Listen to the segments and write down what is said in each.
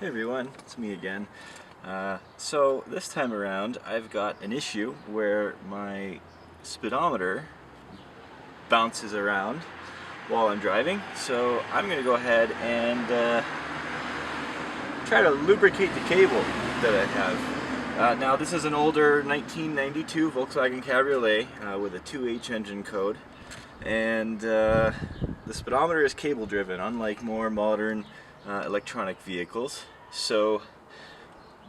Hey everyone, it's me again. So this time around I've got an issue where my speedometer bounces around while I'm driving. So I'm going to go ahead and try to lubricate the cable that I have. Now this is an older 1992 Volkswagen Cabriolet with a 2H engine code. And the speedometer is cable driven, unlike more modern electronic vehicles, so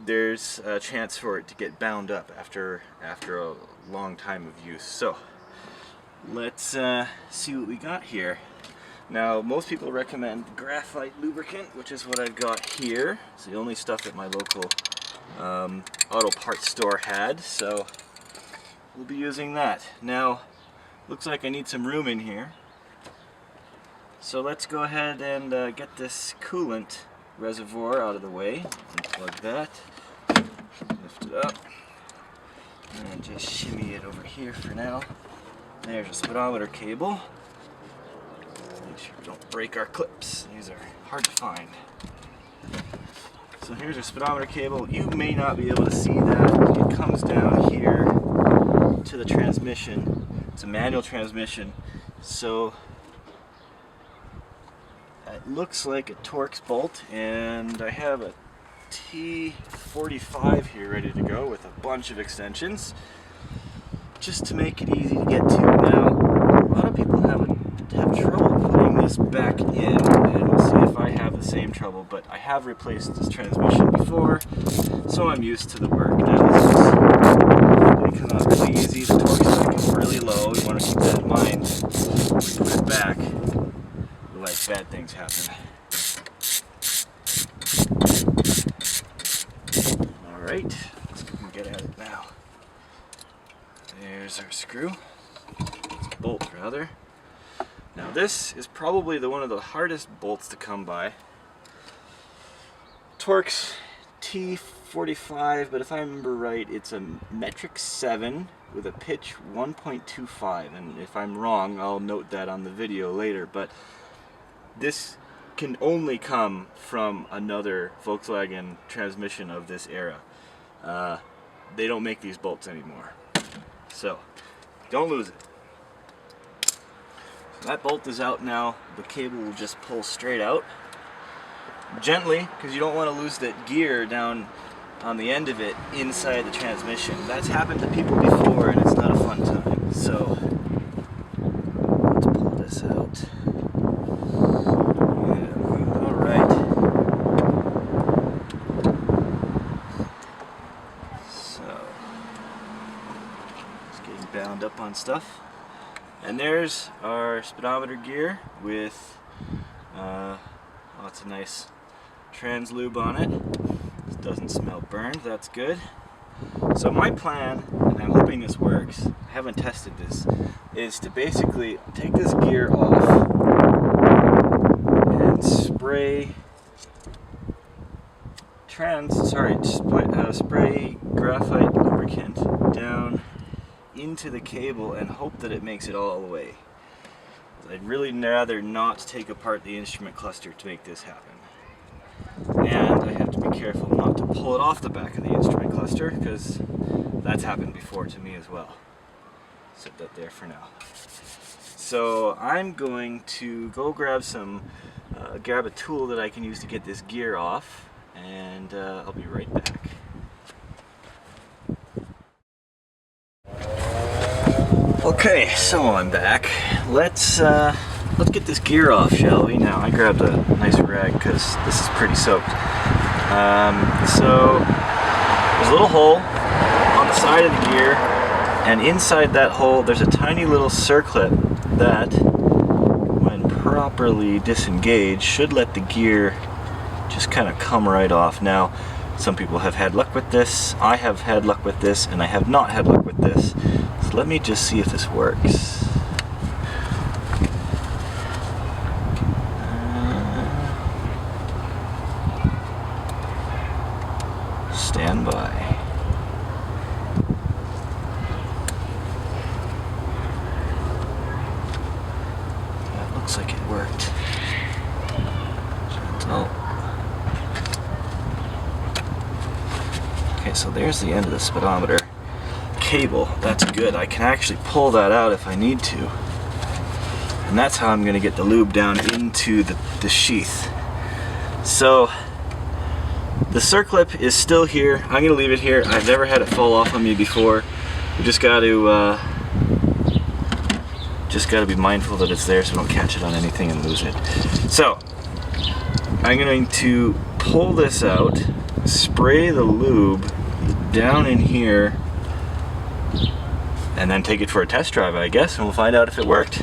there's a chance for it to get bound up after a long time of use. So let's see what we got here. Now most people recommend graphite lubricant, which is what I've got here. It's the only stuff that my local auto parts store had, so we'll be using that. Now looks like I need some room in here. So let's go ahead and get this coolant reservoir out of the way. Unplug that, lift it up, and just shimmy it over here for now. There's a speedometer cable. Make sure we don't break our clips. These are hard to find. So here's our speedometer cable. You may not be able to see that. It comes down here to the transmission. It's a manual transmission. So it looks like a Torx bolt, and I have a T45 here ready to go with a bunch of extensions just to make it easy to get to. Now a lot of people have trouble putting this back in, and we'll see if I have the same trouble, but I have replaced this transmission before, so I'm used to the work. Now this is come out really easy. The torque setting is really low. You want to keep that in mind when you put it back. Otherwise bad things happen. Alright, let's go and get at it now. There's our screw. It's a bolt rather. Now this is probably one of the hardest bolts to come by. Torx T45, but if I remember right, it's a metric 7 with a pitch 1.25, and if I'm wrong, I'll note that on the video later, but this can only come from another Volkswagen transmission of this era. They don't make these bolts anymore, so don't lose it. So that bolt is out now. The cable will just pull straight out gently, because you don't want to lose that gear down on the end of it inside the transmission. That's happened to people before, and it's not a fun time. So let's pull this out. Bound up on stuff, and there's our speedometer gear with lots of nice trans lube on it. This doesn't smell burned, that's good. So my plan, and I'm hoping this works, I haven't tested this, is to basically take this gear off and spray spray graphite lubricant down into the cable and hope that it makes it all the way. I'd really rather not take apart the instrument cluster to make this happen. And I have to be careful not to pull it off the back of the instrument cluster, because that's happened before to me as well. Set that there for now. So I'm going to go grab a tool that I can use to get this gear off, and I'll be right back. Okay, so I'm back. Let's get this gear off, shall we? Now I grabbed a nice rag because this is pretty soaked. So there's a little hole on the side of the gear, and inside that hole there's a tiny little circlip that, when properly disengaged, should let the gear just kind of come right off. Now, some people have had luck with this, I have had luck with this, and I have not had luck with this. So let me just see if this works. Stand by. That looks like it worked. Gentle. Okay, so there's the end of the speedometer cable. That's good. I can actually pull that out if I need to. And that's how I'm going to get the lube down into the sheath. So the circlip is still here. I'm going to leave it here. I've never had it fall off on me before. You just got to be mindful that it's there so don't catch it on anything and lose it. So I'm going to pull this out, spray the lube down in here, and then take it for a test drive, I guess, and we'll find out if it worked.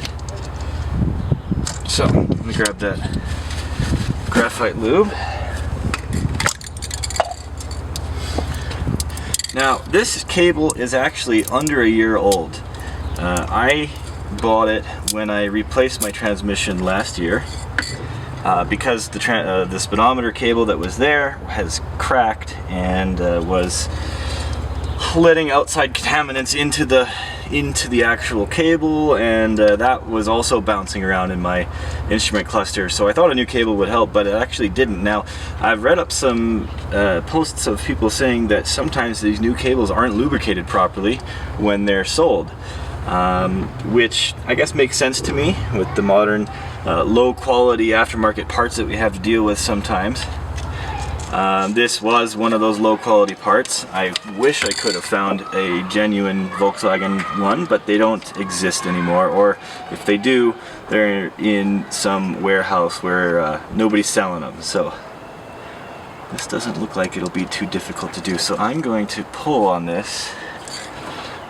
So let me grab that graphite lube. Now this cable is actually under a year old. I bought it when I replaced my transmission last year because the speedometer cable that was there has cracked and was letting outside contaminants into the actual cable, and that was also bouncing around in my instrument cluster. So I thought a new cable would help, but it actually didn't. Now I've read up some posts of people saying that sometimes these new cables aren't lubricated properly when they're sold, which I guess makes sense to me with the modern low quality aftermarket parts that we have to deal with sometimes. This was one of those low quality parts. I wish I could have found a genuine Volkswagen one, but they don't exist anymore, or if they do, they're in some warehouse where nobody's selling them. So this doesn't look like it'll be too difficult to do. So I'm going to pull on this.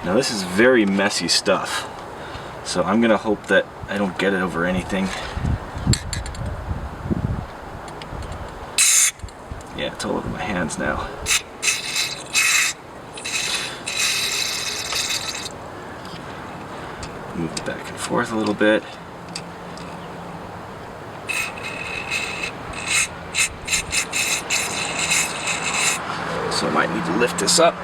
Now this is very messy stuff, so I'm gonna hope that I don't get it over anything. Yeah, it's all over my hands now. Move it back and forth a little bit. So I might need to lift this up.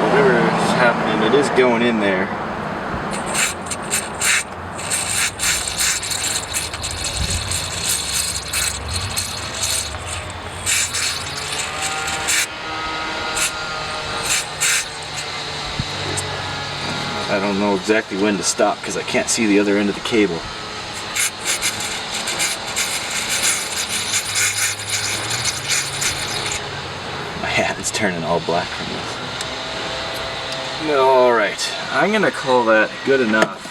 Whatever is happening, it is going in there. I don't know exactly when to stop because I can't see the other end of the cable. My hand's turning all black from this. Alright, I'm gonna call that good enough,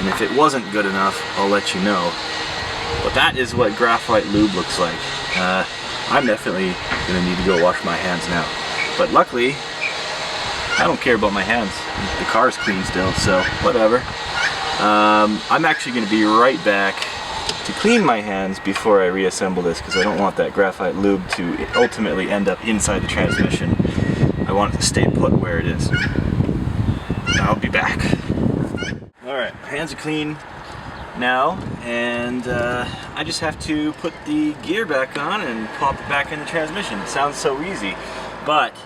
and if it wasn't good enough, I'll let you know. But that is what graphite lube looks like. I'm definitely gonna need to go wash my hands now. But luckily, I don't care about my hands. The car's clean still, so whatever. I'm actually going to be right back to clean my hands before I reassemble this, because I don't want that graphite lube to ultimately end up inside the transmission. I want it to stay put where it is. I'll be back. Alright, my hands are clean now, and I just have to put the gear back on and pop it back in the transmission. It sounds so easy, but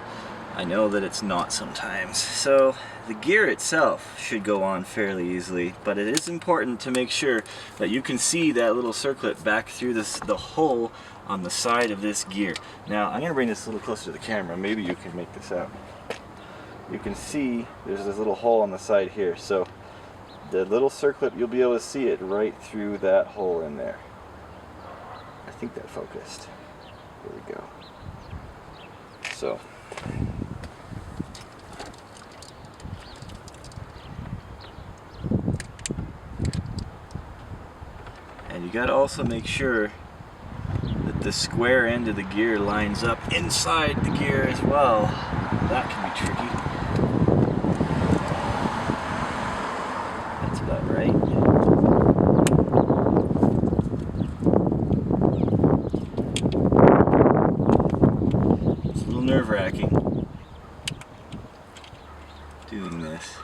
I know that it's not sometimes. So the gear itself should go on fairly easily, but it is important to make sure that you can see that little circlip back through the hole on the side of this gear. Now I'm going to bring this a little closer to the camera. Maybe you can make this out. You can see there's this little hole on the side here. So the little circlip, you'll be able to see it right through that hole in there. I think that focused. There we go. So and you got to also make sure that the square end of the gear lines up inside the gear as well. That can be tricky. That's about right. It's a little nerve-wracking doing this.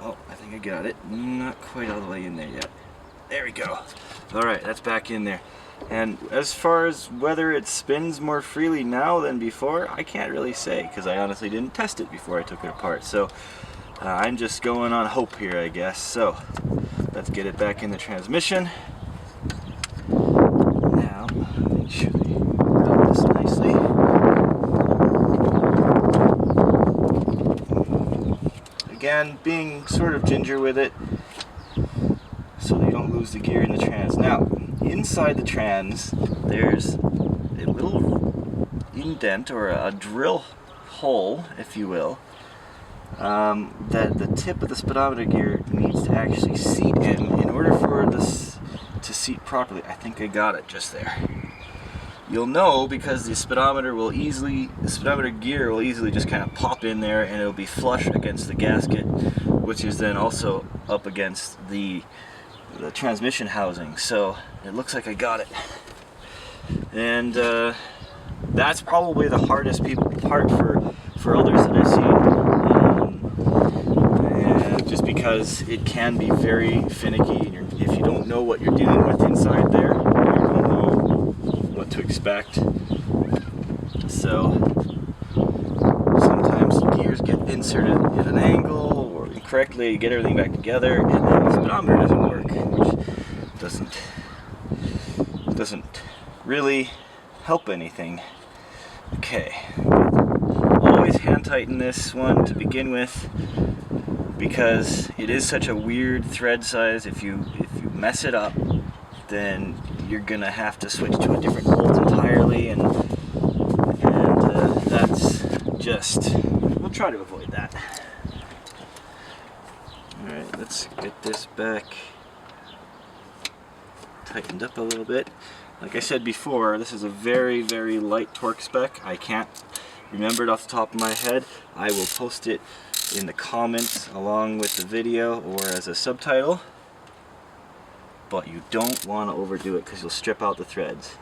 Oh, I think I got it. Not quite all the way in there yet. There we go. Alright, that's back in there. And as far as whether it spins more freely now than before, I can't really say, because I honestly didn't test it before I took it apart. So I'm just going on hope here, I guess. So let's get it back in the transmission. again, being sort of ginger with it so that you don't lose the gear in the trans. Now, inside the trans, there's a little indent, or a drill hole, if you will, that the tip of the speedometer gear needs to actually seat in order for this to seat properly. I think I got it just there. You'll know because the speedometer gear will easily just kind of pop in there, and it'll be flush against the gasket, which is then also up against the transmission housing. So it looks like I got it. And that's probably the hardest part for others that I've seen, just because it can be very finicky, and if you don't know what you're dealing with inside there, you don't know what to expect. So sometimes the gears get inserted at an angle or incorrectly, you get everything back together, and then the speedometer doesn't work, which doesn't really help anything. Okay, always hand tighten this one to begin with, because it is such a weird thread size. If you mess it up, then you're gonna have to switch to a different bolt entirely, and that's just, we'll try to avoid that. Alright, let's get this back tightened up a little bit. Like I said before, this is a very, very light torque spec. I can't remember it off the top of my head. I will post it in the comments along with the video or as a subtitle. But you don't want to overdo it because you'll strip out the threads.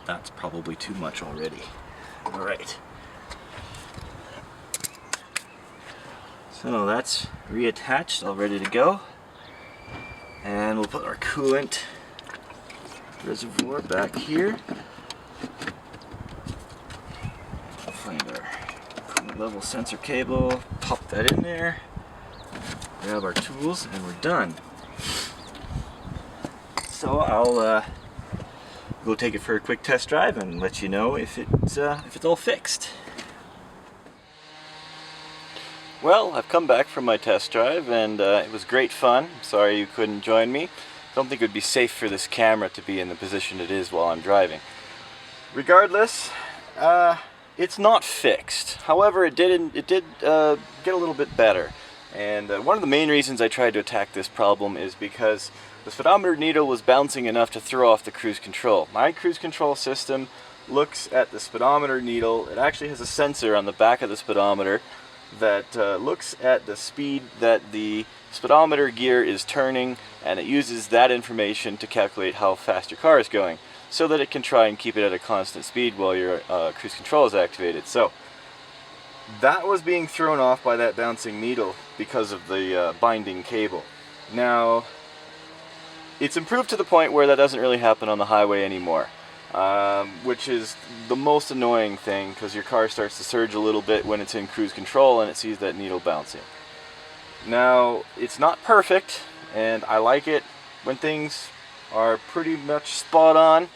That's probably too much already. Alright. So that's reattached, all ready to go. And we'll put our coolant reservoir back here. Find our coolant level sensor cable, pop that in there, grab our tools, and we're done. So I'll go take it for a quick test drive and let you know if it's all fixed. Well, I've come back from my test drive, and it was great fun. Sorry you couldn't join me. I don't think it would be safe for this camera to be in the position it is while I'm driving. Regardless, it's not fixed. However, it did get a little bit better. And one of the main reasons I tried to attack this problem is because the speedometer needle was bouncing enough to throw off the cruise control. My cruise control system looks at the speedometer needle. It actually has a sensor on the back of the speedometer that looks at the speed that the speedometer gear is turning, and it uses that information to calculate how fast your car is going, so that it can try and keep it at a constant speed while your cruise control is activated. So that was being thrown off by that bouncing needle because of the binding cable. Now, it's improved to the point where that doesn't really happen on the highway anymore. Which is the most annoying thing, because your car starts to surge a little bit when it's in cruise control and it sees that needle bouncing. Now, it's not perfect, and I like it when things are pretty much spot on,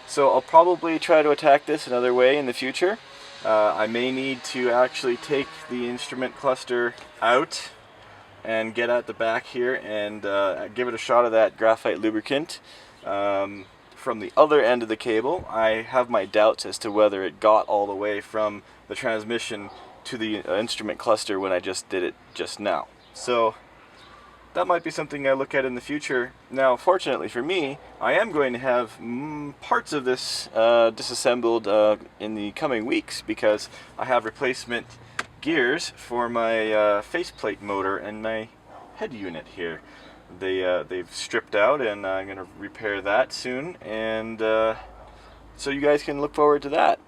so I'll probably try to attack this another way in the future. I may need to actually take the instrument cluster out and get at the back here and give it a shot of that graphite lubricant. From the other end of the cable. I have my doubts as to whether it got all the way from the transmission to the instrument cluster when I just did it just now. So that might be something I look at in the future. Now, fortunately for me, I am going to have parts of this disassembled in the coming weeks, because I have replacement gears for my faceplate motor and my head unit here. They've stripped out, and I'm going to repair that soon, and so you guys can look forward to that.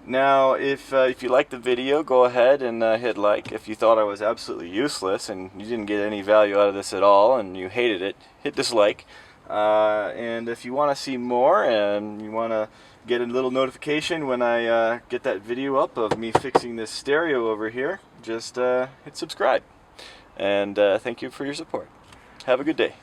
Now, if you liked the video, go ahead and hit like. If you thought I was absolutely useless and you didn't get any value out of this at all and you hated it, hit dislike. And if you want to see more and you want to get a little notification when I get that video up of me fixing this stereo over here, just hit subscribe. And thank you for your support. Have a good day.